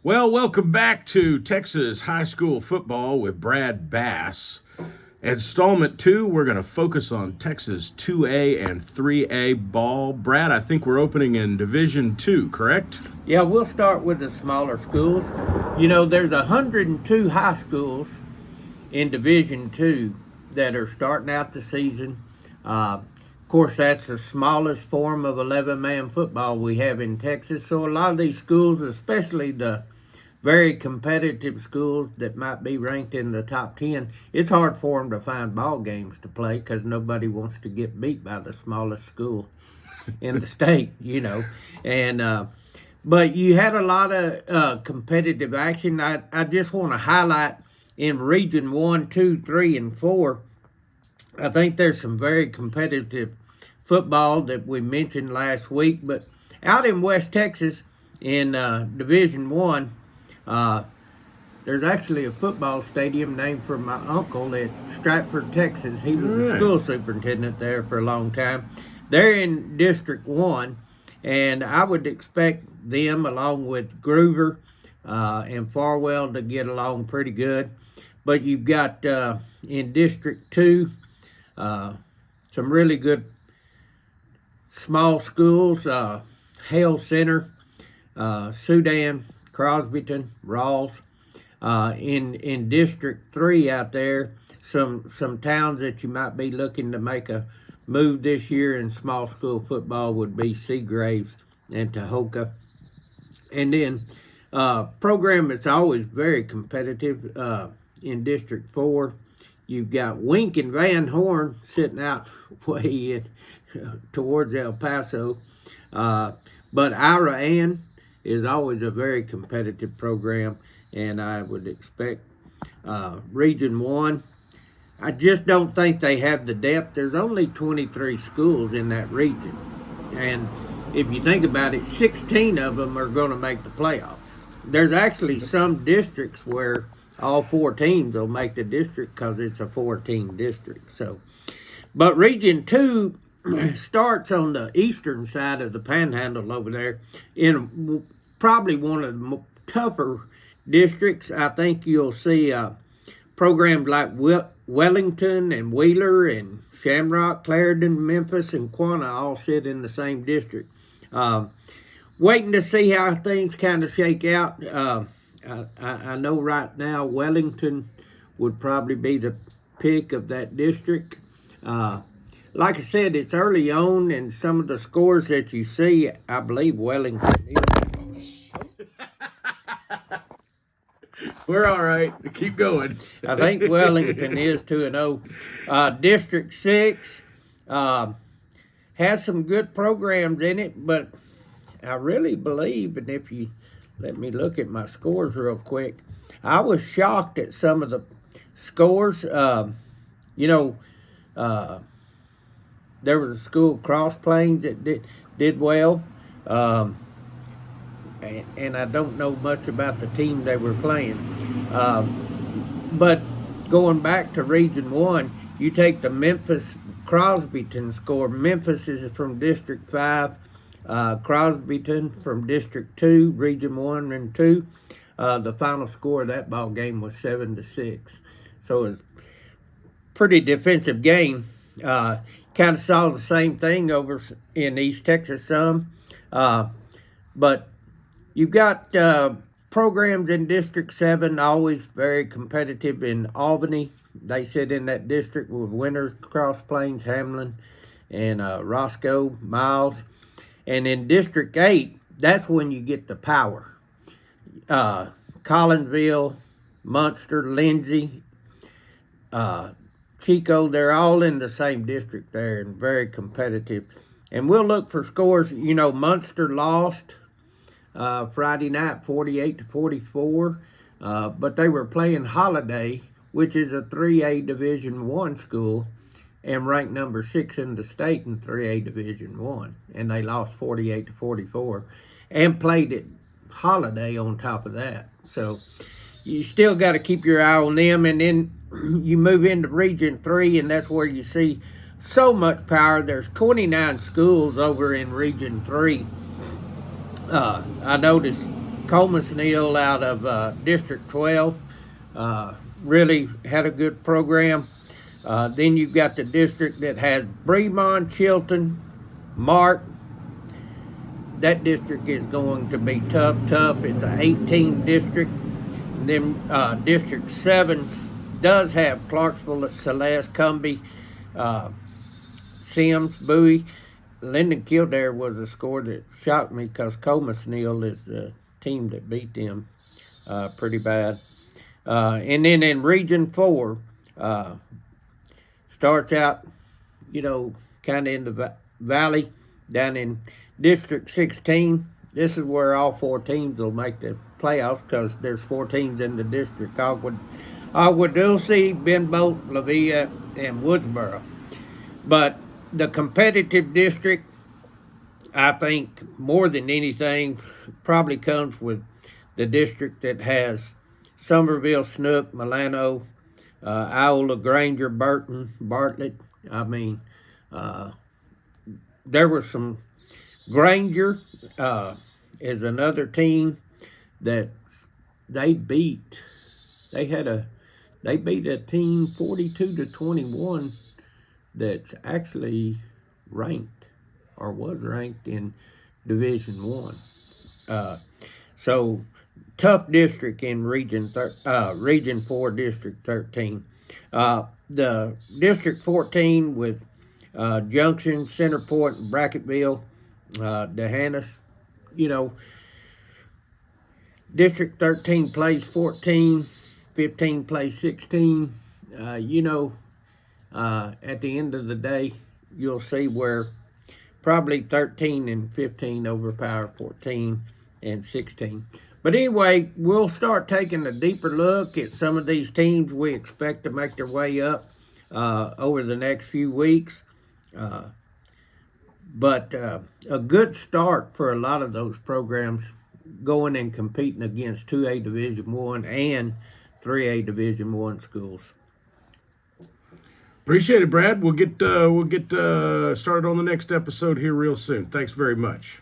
Well, welcome back to Texas High School Football with Brad Bass. Installment 2, we're going to focus on Texas 2A and 3A ball. Brad, I think we're opening in Division 2, correct? Yeah, we'll start with the smaller schools. You know, there's 102 high schools in Division 2 that are starting out the season. Of course, that's the smallest form of 11-man football we have in Texas. So a lot of these schools, especially the very competitive schools that might be ranked in the top 10, it's hard for them to find ball games to play because nobody wants to get beat by the smallest school in the state, And but you had a lot of competitive action. I just want to highlight in Region 1, 2, 3, and 4, I think there's some very competitive football that we mentioned last week. But out in West Texas in Division 1, there's actually a football stadium named for my uncle at Stratford, Texas. He was the school superintendent there for a long time. They're in District 1, and I would expect them, along with Groover and Farwell, to get along pretty good. But you've got in District 2 some really good small schools, Hale Center, Sudan, Crosbyton, Rawls. In District 3 out there, some towns that you might be looking to make a move this year in small school football would be Seagraves and Tahoka. And then program that's always very competitive in District 4, you've got Wink and Van Horn sitting out way in towards El Paso. But Ira Ann is always a very competitive program, and I would expect Region 1. I just don't think they have the depth. There's only 23 schools in that region. And if you think about it, 16 of them are going to make the playoffs. There's actually some districts where all 4 teams will make the district because it's a 4-team district. But Region 2 starts on the eastern side of the Panhandle over there in probably one of the tougher districts. I think you'll see programs like Wellington and Wheeler and Shamrock, Clarendon, Memphis, and Quanah all sit in the same district. Waiting to see how things kind of shake out. I know right now Wellington would probably be the pick of that district. Like I said, it's early on, and some of the scores that you see, I believe Wellington is. We're all right. Keep going. I think Wellington is 2-0. District 6 has some good programs in it, but I really believe, and if you let me look at my scores real quick, I was shocked at some of the scores. There was a school, Cross Plains, that did well. And I don't know much about the team they were playing. But going back to Region 1, you take the Memphis Crosbyton score. Memphis is from District 5, Crosbyton from District 2, Region 1 and 2. The final score of that ball game was 7-6. So it's a pretty defensive game. Kind of saw the same thing over in East Texas some. But you've got programs in District 7, always very competitive in Albany. They sit in that district with Winters, Cross Plains, Hamlin, and Roscoe, Miles. And in District 8, that's when you get the power. Collinsville, Munster, Lindsay, Chico, they're all in the same district there and very competitive. And we'll look for scores. Munster lost Friday night 48-44, but they were playing Holiday, which is a 3A Division 1 school and ranked number 6 in the state in 3A Division 1, and they lost 48-44 and played at Holiday on top of that. So you still got to keep your eye on them, and then you move into Region 3, and that's where you see so much power. There's 29 schools over in Region 3. I noticed Coleman Sneal out of District 12 really had a good program. Then you've got the district that has Bremond, Chilton, Mart. That district is going to be tough. It's an 18 district. And then District 7 does have Clarksville, Celeste, Cumbie, Sims, Bowie. Linden Kildare was a score that shocked me because Coleman Sneal is the team that beat them pretty bad. And then in Region 4, starts out, kind of in the valley down in District 16. This is where all 4 teams will make the playoffs because there's 4 teams in the district. Ogwood, Dulce, Benbolt, Lavia, and Woodsboro. But the competitive district, I think, more than anything, probably comes with the district that has Somerville, Snook, Milano, Iola, Granger, Burton, Bartlett. I mean, there was some. Granger is another team that they beat. They beat a team 42-21 that's actually ranked or was ranked in Division 1. So tough district in Region 4, District 13. The District 14 with Junction, Centerport, and Brackettville, D'Hanis, District 13 plays 14, 15 plays 16. At the end of the day, you'll see where probably 13 and 15 overpower 14 and 16. But anyway, we'll start taking a deeper look at some of these teams we expect to make their way up over the next few weeks. But a good start for a lot of those programs going and competing against 2A Division 1 and 3A Division 1 schools. Appreciate it, Brad. We'll get started on the next episode here real soon. Thanks very much.